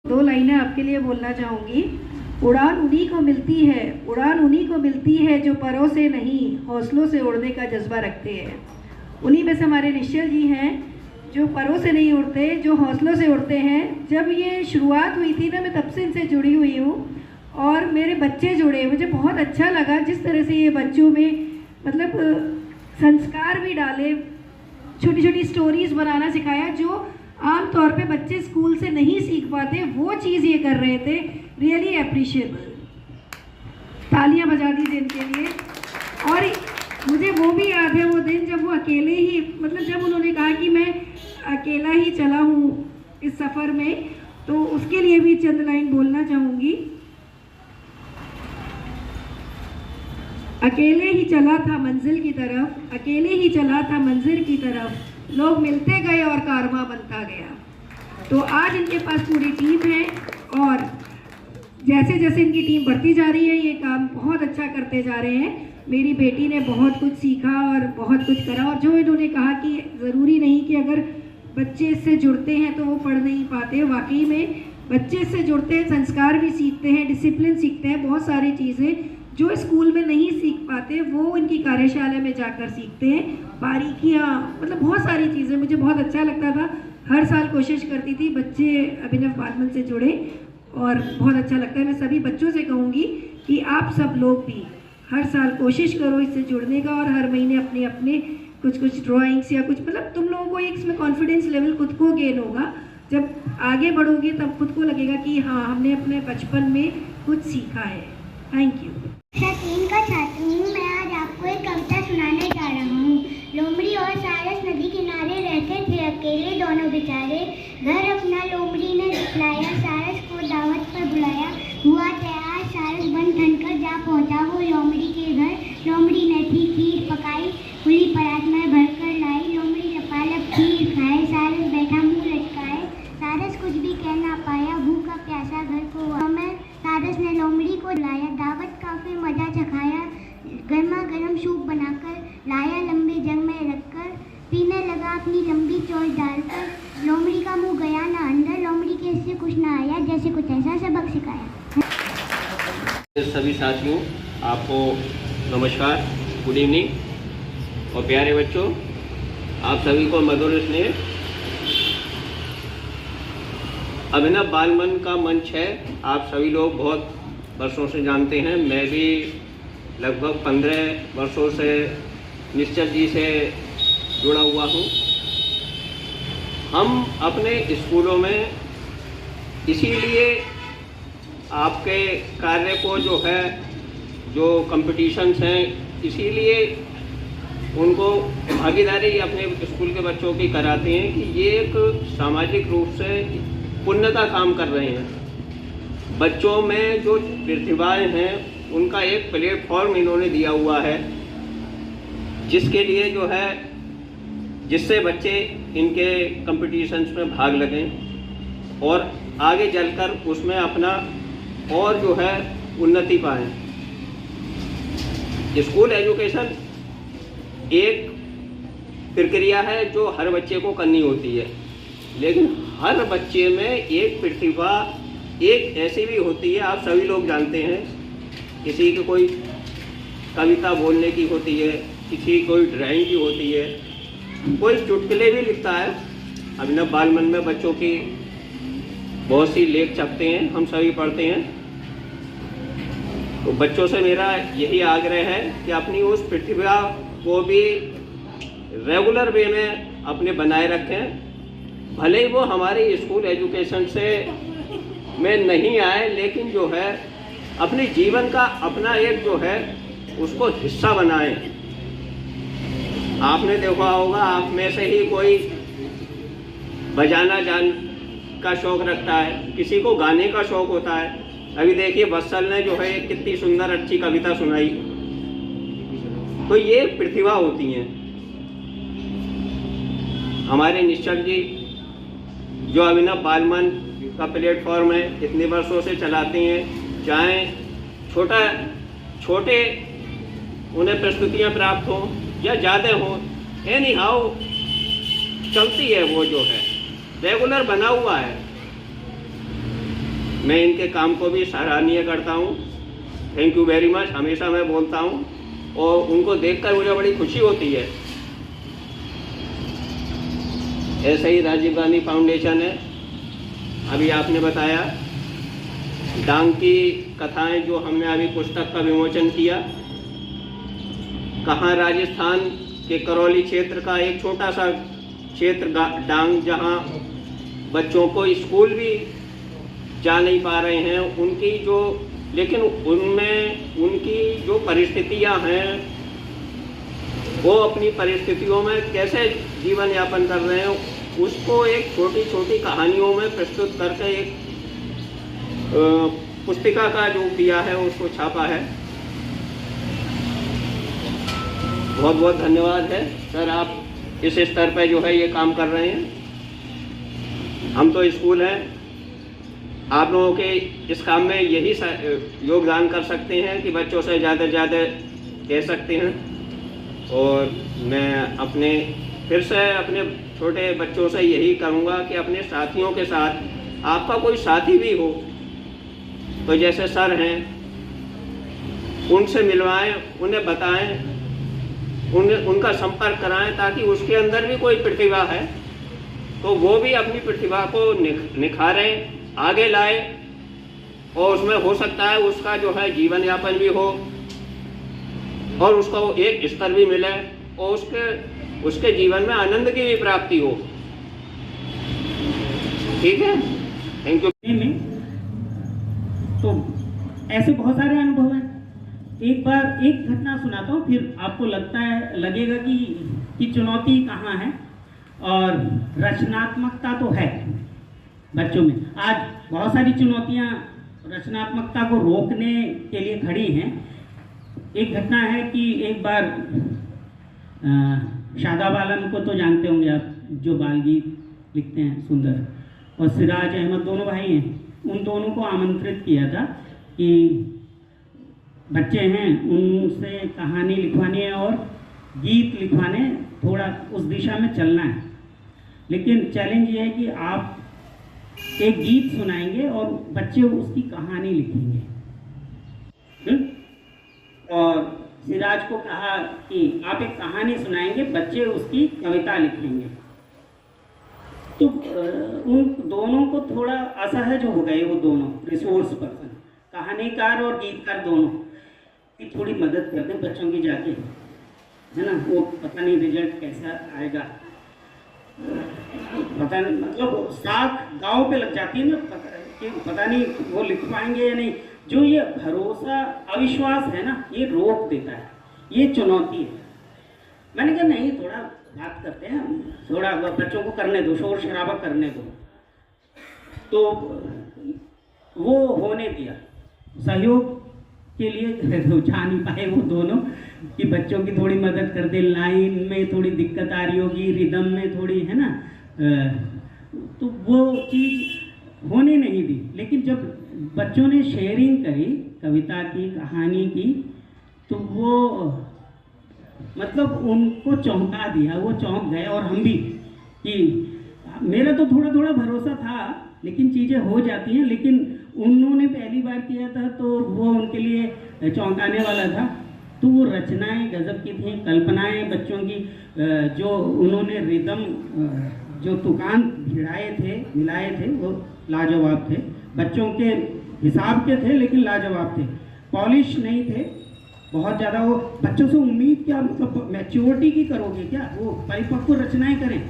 दो लाइनें आपके लिए बोलना चाहूँगी। उड़ान उन्हीं को मिलती है, उड़ान उन्हीं को मिलती है जो परों से नहीं हौसलों से उड़ने का जज्बा रखते हैं। उन्हीं में से हमारे निश्चल जी हैं जो परों से नहीं उड़ते, जो हौसलों से उड़ते हैं। जब ये शुरुआत हुई थी ना, मैं तब से इनसे जुड़ी हुई हूँ और मेरे बच्चे जुड़े, मुझे बहुत अच्छा लगा जिस तरह से ये बच्चों में मतलब संस्कार भी डाले, छोटी छोटी स्टोरीज बनाना सिखाया जो आम तौर पे बच्चे स्कूल से नहीं सीख पाते, वो चीज़ ये कर रहे थे। रियली अप्रिशिएबल, तालियां बजा दीजिए इनके लिए। और मुझे वो भी याद है वो दिन जब वो अकेले ही, मतलब जब उन्होंने कहा कि मैं अकेला ही चला हूँ इस सफ़र में, तो उसके लिए भी चंद लाइन बोलना चाहूँगी। अकेले ही चला था मंजिल की तरफ, अकेले ही चला था मंजिल की तरफ, लोग मिलते गए और कारवां बनता गया। तो आज इनके पास पूरी टीम है और जैसे जैसे इनकी टीम बढ़ती जा रही है ये काम बहुत अच्छा करते जा रहे हैं। मेरी बेटी ने बहुत कुछ सीखा और बहुत कुछ करा। और जो इन्होंने कहा कि ज़रूरी नहीं कि अगर बच्चे इससे जुड़ते हैं तो वो पढ़ नहीं पाते, वाकई में बच्चे इससे जुड़ते हैं, संस्कार भी सीखते हैं, डिसिप्लिन सीखते हैं, बहुत सारी चीज़ें जो स्कूल में नहीं सीख पाते वो इनकी कार्यशाला में जाकर सीखते हैं। बारीकियाँ, मतलब बहुत सारी चीज़ें। मुझे बहुत अच्छा लगता था, हर साल कोशिश करती थी बच्चे अभिनव बालमन से जुड़े और बहुत अच्छा लगता है। मैं सभी बच्चों से कहूँगी कि आप सब लोग भी हर साल कोशिश करो इससे जुड़ने का और हर महीने अपने अपने कुछ ड्राइंग्स या कुछ, मतलब तुम लोगों को एक इसमें कॉन्फिडेंस लेवल खुद को गेन होगा। जब आगे बढ़ोगे तब खुद को लगेगा कि हाँ, हमने अपने बचपन में कुछ सीखा है। Thank you. कक्षा 3 का छात्र हूँ। मैं आज आपको एक कविता सुनाने जा रहा हूँ। लोमड़ी और सारस नदी किनारे रहते थे अकेले दोनों बेचारे। घर अपना लोमड़ी ने दिखलाया, सारस को दावत पर बुलाया। हुआ तैयार सारस बन ठन कर जा पहुँचा वो लोमड़ी के घर। लोमड़ी ने थी खीर पकाई, खुली परात में भर कर लाई। लोमड़ी लपालप खीर खाए, सारस बैठा मुँह लटकाए। सारस कुछ भी कह ना पाया, भूखा प्यासा घर को हमें। सारस ने लोमड़ी को लाया, दावत काफी मजा चखाया। गर्मा गर्म सूप बनाकर लाया, लंबे जग में रखकर पीने लगा अपनी लंबी चोंच डालकर। लोमड़ी का मुंह गया ना अंदर, लोमड़ी के इससे कुछ ना आया, जैसे कुछ ऐसा सबक सिखाया। सभी साथियों, आपको नमस्कार, गुड इवनिंग। और प्यारे बच्चों, आप सभी को मधुर स्नेह। अभिनव बालमन का मंच है, आप सभी लोग बहुत वर्षों से जानते हैं। मैं भी लगभग 15 वर्षों से निश्चल जी से जुड़ा हुआ हूँ। हम अपने स्कूलों में इसीलिए आपके कार्य को जो है, जो कंपटीशंस हैं, इसीलिए उनको भागीदारी अपने स्कूल के बच्चों की कराते हैं कि ये एक सामाजिक रूप से पुण्य का काम कर रहे हैं। बच्चों में जो प्रतिभाएं हैं उनका एक प्लेटफॉर्म इन्होंने दिया हुआ है, जिसके लिए जो है, जिससे बच्चे इनके कंपटीशंस में भाग लगें और आगे चलकर उसमें अपना और जो है उन्नति पाएं। स्कूल एजुकेशन एक प्रक्रिया है जो हर बच्चे को करनी होती है, लेकिन हर बच्चे में एक प्रतिभा एक ऐसी भी होती है, आप सभी लोग जानते हैं। किसी की कोई कविता बोलने की होती है, किसी की कोई ड्राइंग की होती है, कोई चुटकुले भी लिखता है। अभिनव बालमन में बच्चों की बहुत सी लेख छपते हैं, हम सभी पढ़ते हैं। तो बच्चों से मेरा यही आग्रह है कि अपनी उस प्रतिभा को भी रेगुलर वे में अपने बनाए रखें। भले ही वो हमारे स्कूल एजुकेशन से में नहीं आए, लेकिन जो है अपने जीवन का अपना एक जो है उसको हिस्सा बनाएं। आपने देखा होगा, आप में से ही कोई बजाना का शौक रखता है, किसी को गाने का शौक होता है। अभी देखिए बत्सल ने जो है कितनी सुंदर अच्छी कविता सुनाई। तो ये प्रतिभा होती हैं। हमारे निश्चल जी जो अभिनव बालमन का प्लेटफॉर्म है, इतने वर्षों से चलाते हैं। चाहे छोटे उन्हें प्रस्तुतियां प्राप्त हों या ज़्यादा हों, एनी हाउ चलती है, वो जो है रेगुलर बना हुआ है। मैं इनके काम को भी सराहनीय करता हूँ। थैंक यू वेरी मच हमेशा मैं बोलता हूँ, और उनको देखकर मुझे बड़ी खुशी होती है। ऐसे ही राजीव गांधी फाउंडेशन है, अभी आपने बताया डांग की कथाएं जो हमने अभी पुस्तक का विमोचन किया। कहाँ राजस्थान के करौली क्षेत्र का एक छोटा सा क्षेत्र डांग, जहाँ बच्चों को स्कूल भी जा नहीं पा रहे हैं, उनकी जो लेकिन उनमें उनकी जो परिस्थितियां हैं वो अपनी परिस्थितियों में कैसे जीवन यापन कर रहे हैं, उसको एक छोटी छोटी कहानियों में प्रस्तुत करके एक पुस्तिका का जो किया है उसको छापा है। बहुत बहुत धन्यवाद है सर, आप इस स्तर पर जो है ये काम कर रहे हैं। हम तो स्कूल हैं, आप लोगों के इस काम में यही योगदान कर सकते हैं कि बच्चों से ज़्यादा से ज़्यादा कह सकते हैं। और मैं फिर से अपने छोटे बच्चों से यही कहूँगा कि अपने साथियों के साथ आपका कोई साथी भी हो तो जैसे सर हैं उनसे मिलवाएं, उन्हें बताएं, उनका संपर्क कराएं, ताकि उसके अंदर भी कोई प्रतिभा है तो वो भी अपनी प्रतिभा को निखारें, आगे लाए, और उसमें हो सकता है उसका जो है जीवन यापन भी हो और उसको एक स्तर भी मिले और उसके जीवन में आनंद की भी प्राप्ति हो। ठीक है, थैंक यू। तो ऐसे बहुत सारे अनुभव हैं। एक बार एक घटना सुनाता हूँ, फिर आपको लगेगा कि चुनौती कहाँ है और रचनात्मकता तो है बच्चों में। आज बहुत सारी चुनौतियाँ रचनात्मकता को रोकने के लिए खड़ी हैं। एक घटना है कि एक बार शादा बालन को तो जानते होंगे आप, जो बाल गीत लिखते हैं सुंदर, और सिराज अहमद दोनों भाई हैं। उन दोनों को आमंत्रित किया था कि बच्चे हैं उनसे कहानी लिखवानी है और गीत लिखवाने, थोड़ा उस दिशा में चलना है। लेकिन चैलेंज ये है कि आप एक गीत सुनाएंगे और बच्चे उसकी कहानी लिखेंगे। और सिराज को कहा कि आप एक कहानी सुनाएंगे, बच्चे उसकी कविता लिखेंगे। तो उन दोनों को थोड़ा असहज हो गए, वो दोनों रिसोर्स पर्सन, कहानीकार और गीतकार दोनों, कि थोड़ी मदद करते हैं बच्चों की जाके, है ना। वो पता नहीं रिजल्ट कैसा आएगा, पता नहीं, मतलब साख गाँव पे लग जाती है ना, पता नहीं वो लिख पाएंगे या नहीं। जो ये भरोसा अविश्वास है ना, ये रोक देता है, ये चुनौती है। मैंने कहा नहीं, थोड़ा बात करते हैं, थोड़ा बच्चों को करने दो, शोर शराबा करने दो। तो वो होने दिया, सहयोग के लिए जा नहीं पाए वो दोनों कि बच्चों की थोड़ी मदद कर दे, लाइन में थोड़ी दिक्कत आ रही होगी, रिदम में थोड़ी, है ना, तो वो चीज़ होने नहीं दी। लेकिन जब बच्चों ने शेयरिंग करी कविता की, कहानी की, तो वो मतलब उनको चौंका दिया, वो चौंक गए। और हम भी, कि मेरा तो थोड़ा थोड़ा भरोसा था, लेकिन चीज़ें हो जाती हैं। लेकिन उन्होंने पहली बार किया था तो वो उनके लिए चौंकाने वाला था। तो वो रचनाएं गजब की थी, कल्पनाएं बच्चों की, जो उन्होंने रिदम, जो तुकान मिलाए थे वो लाजवाब थे, बच्चों के हिसाब के थे लेकिन लाजवाब थे, पॉलिश नहीं थे बहुत ज़्यादा। वो बच्चों से उम्मीद क्या, मतलब मैच्योरिटी की करोगे क्या, वो परिपक्व रचनाएं करें,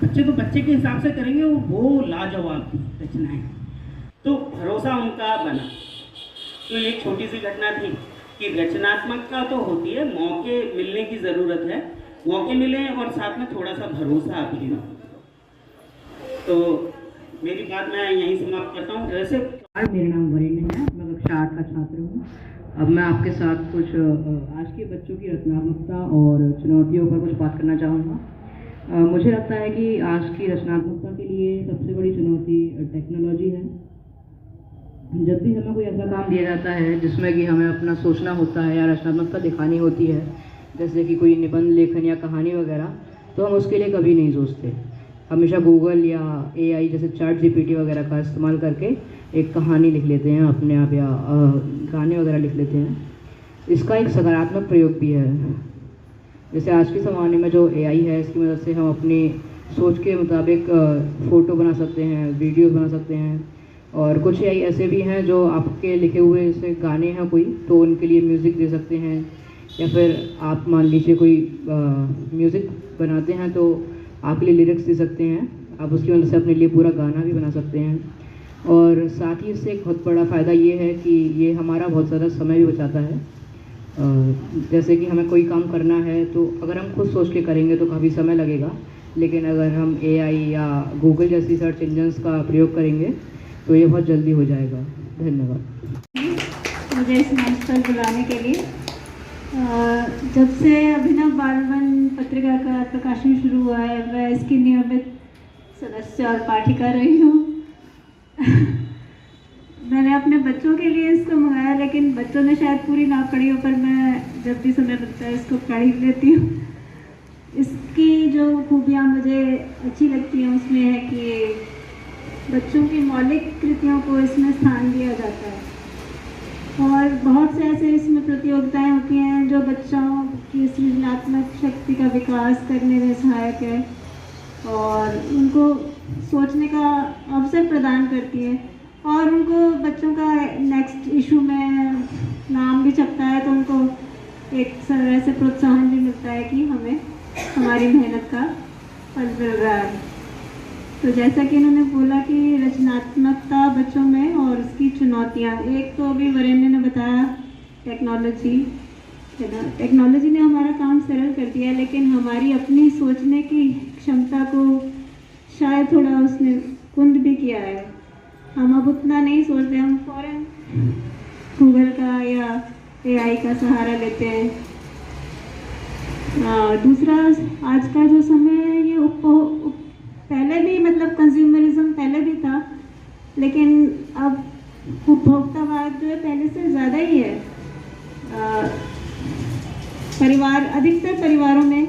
बच्चे तो बच्चे के हिसाब से करेंगे, वो लाजवाब थी रचनाएं। तो भरोसा उनका बना। तो एक छोटी सी घटना थी कि रचनात्मकता तो होती है, मौके मिलने की ज़रूरत है, मौके मिले और साथ में थोड़ा सा भरोसा भी हो। तो मेरी बात मैं यहीं समाप्त करता हूँ। वैसे मेरा नाम वरिंदर है, मैं कक्षा 8 का छात्र हूँ। अब मैं आपके साथ कुछ आज के बच्चों की रचनात्मकता और चुनौतियों पर कुछ बात करना चाहूँगा। मुझे लगता है कि आज की रचनात्मकता के लिए सबसे बड़ी चुनौती टेक्नोलॉजी है। जब भी हमें कोई ऐसा काम दिया जाता है जिसमें कि हमें अपना सोचना होता है या रचनात्मकता दिखानी होती है, जैसे कि कोई निबंध लेखन या कहानी वगैरह, तो हम उसके लिए कभी नहीं सोचते। हमेशा गूगल या AI जैसे चैट GPT वगैरह का इस्तेमाल करके एक कहानी लिख लेते हैं अपने आप, या गाने वगैरह लिख लेते हैं। इसका एक सकारात्मक प्रयोग भी है। जैसे आज के ज़माने में जो AI है, इसकी मदद से हम अपनी सोच के मुताबिक फ़ोटो बना सकते हैं, वीडियोस बना सकते हैं, और कुछ AI ऐसे भी हैं जो आपके लिखे हुए जैसे गाने हैं कोई, तो उनके लिए म्यूज़िक दे सकते हैं। या फिर आप मान लीजिए कोई म्यूज़िक बनाते हैं तो आपके लिए लिरिक्स दे सकते हैं, आप उसकी मदद से अपने लिए पूरा गाना भी बना सकते हैं। और साथ ही इससे एक बहुत बड़ा फ़ायदा ये है कि ये हमारा बहुत ज़्यादा समय भी बचाता है। जैसे कि हमें कोई काम करना है तो अगर हम खुद सोच के करेंगे तो काफ़ी समय लगेगा, लेकिन अगर हम AI या गूगल जैसी सर्च इंजन्स का प्रयोग करेंगे तो ये बहुत जल्दी हो जाएगा। धन्यवाद मुझे इस मंच पर बुलाने के लिए। जब से अभिनव बालमन पत्रिका का प्रकाशन शुरू हुआ है, मैं इसकी नियमित सदस्य और पाठिका रही हूँ। मैंने अपने बच्चों के लिए इसको मंगाया, लेकिन बच्चों ने शायद पूरी ना पढ़ी हो, पर मैं जब भी समय मिलता है इसको पढ़ ही लेती हूँ। इसकी जो खूबियाँ मुझे अच्छी लगती हैं उसमें है कि बच्चों की मौलिक कृतियों को इसमें स्थान दिया जाता है, और बहुत से ऐसे इसमें प्रतियोगिताएं होती हैं जो बच्चों की सृजनात्मक शक्ति का विकास करने में सहायक है और उनको सोचने का अवसर प्रदान करती है। और उनको बच्चों का नेक्स्ट इशू में नाम भी छपता है तो उनको एक तरह से प्रोत्साहन भी मिलता है कि हमें हमारी मेहनत का फल मिल रहा है। तो जैसा कि इन्होंने बोला कि रचनात्मकता बच्चों में और उसकी चुनौतियाँ, एक तो अभी वरेण्य ने बताया टेक्नोलॉजी है ना, टेक्नोलॉजी ने हमारा काम सरल कर दिया है, लेकिन हमारी अपनी सोचने की क्षमता को शायद थोड़ा उसने कुंद भी किया है। हम अब उतना नहीं सोचते, हम फ़ौरन गूगल का या AI का सहारा लेते हैं। दूसरा, आज का जो समय है ये पहले भी मतलब कंज्यूमरिज्म पहले भी था, लेकिन अब उपभोक्तावाद जो है पहले से ज़्यादा ही है। अधिकतर परिवारों में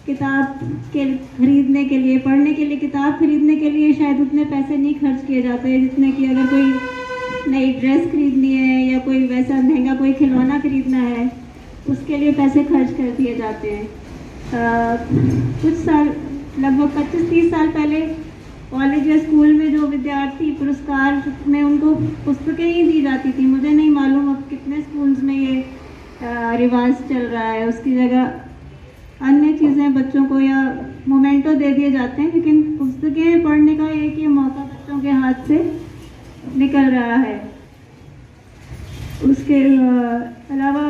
किताब के खरीदने के लिए, पढ़ने के लिए, किताब खरीदने के लिए शायद उतने पैसे नहीं खर्च किए जाते हैं जितने कि अगर कोई नई ड्रेस खरीदनी है या कोई वैसा महंगा कोई खिलौना खरीदना है उसके लिए पैसे खर्च कर दिए जाते हैं। कुछ साल, लगभग 25-30 साल पहले कॉलेज या स्कूल में जो विद्यार्थी पुरस्कार में उनको पुस्तकें ही दी जाती थी। मुझे नहीं मालूम अब कितने स्कूल्स में ये रिवाज चल रहा है। उसकी जगह अन्य चीज़ें बच्चों को या मोमेंटो दे दिए जाते हैं, लेकिन पुस्तकें पढ़ने का एक ही मौका बच्चों के हाथ से निकल रहा है। उसके अलावा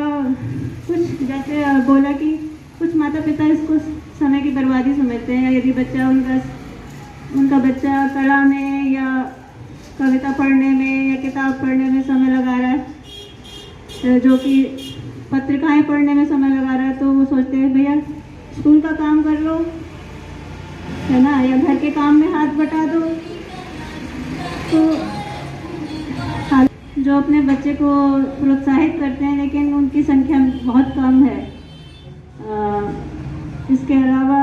कुछ जैसे बोला कि कुछ माता पिता इसको समय की बर्बादी समझते हैं। यदि बच्चा उनका बच्चा कला में या कविता पढ़ने में या किताब पढ़ने में समय लगा रहा है, जो कि पत्रिकाएं पढ़ने में समय लगा रहा है, तो वो सोचते हैं भैया स्कूल का काम कर लो, है ना, या घर के काम में हाथ बटा दो। तो जो अपने बच्चे को प्रोत्साहित करते हैं, लेकिन उनकी संख्या बहुत कम है। इसके अलावा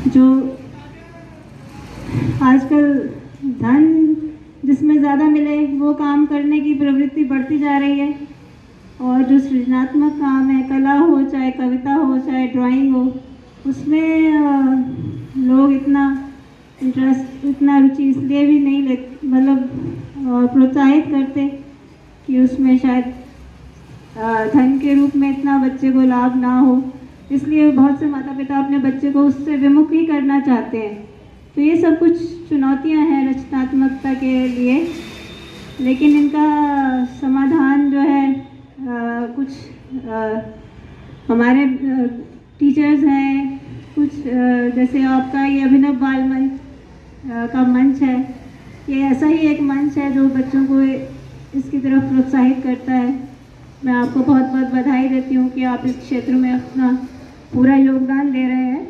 जो आजकल धन जिसमें ज़्यादा मिले वो काम करने की प्रवृत्ति बढ़ती जा रही है, और जो सृजनात्मक काम है, कला हो, चाहे कविता हो, चाहे ड्राइंग हो, उसमें लोग इतना इंटरेस्ट, इतना रुचि इसलिए भी नहीं ले, मतलब प्रोत्साहित करते कि उसमें शायद धन के रूप में इतना बच्चे को लाभ ना हो, इसलिए बहुत से माता पिता अपने बच्चे को उससे विमुख ही करना चाहते हैं। तो ये सब कुछ चुनौतियां हैं रचनात्मकता के लिए, लेकिन इनका समाधान जो है कुछ हमारे टीचर्स हैं, कुछ जैसे आपका ये अभिनव बाल मंच का मंच है, ये ऐसा ही एक मंच है जो बच्चों को इसकी तरफ प्रोत्साहित करता है। मैं आपको बहुत बहुत बधाई देती हूँ कि आप इस क्षेत्र में अपना पूरा योगदान दे रहे हैं,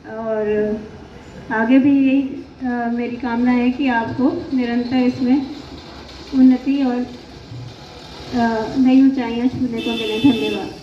और आगे भी यही मेरी कामना है कि आपको निरंतर इसमें उन्नति और नई ऊंचाइयां छूने को मिले। धन्यवाद।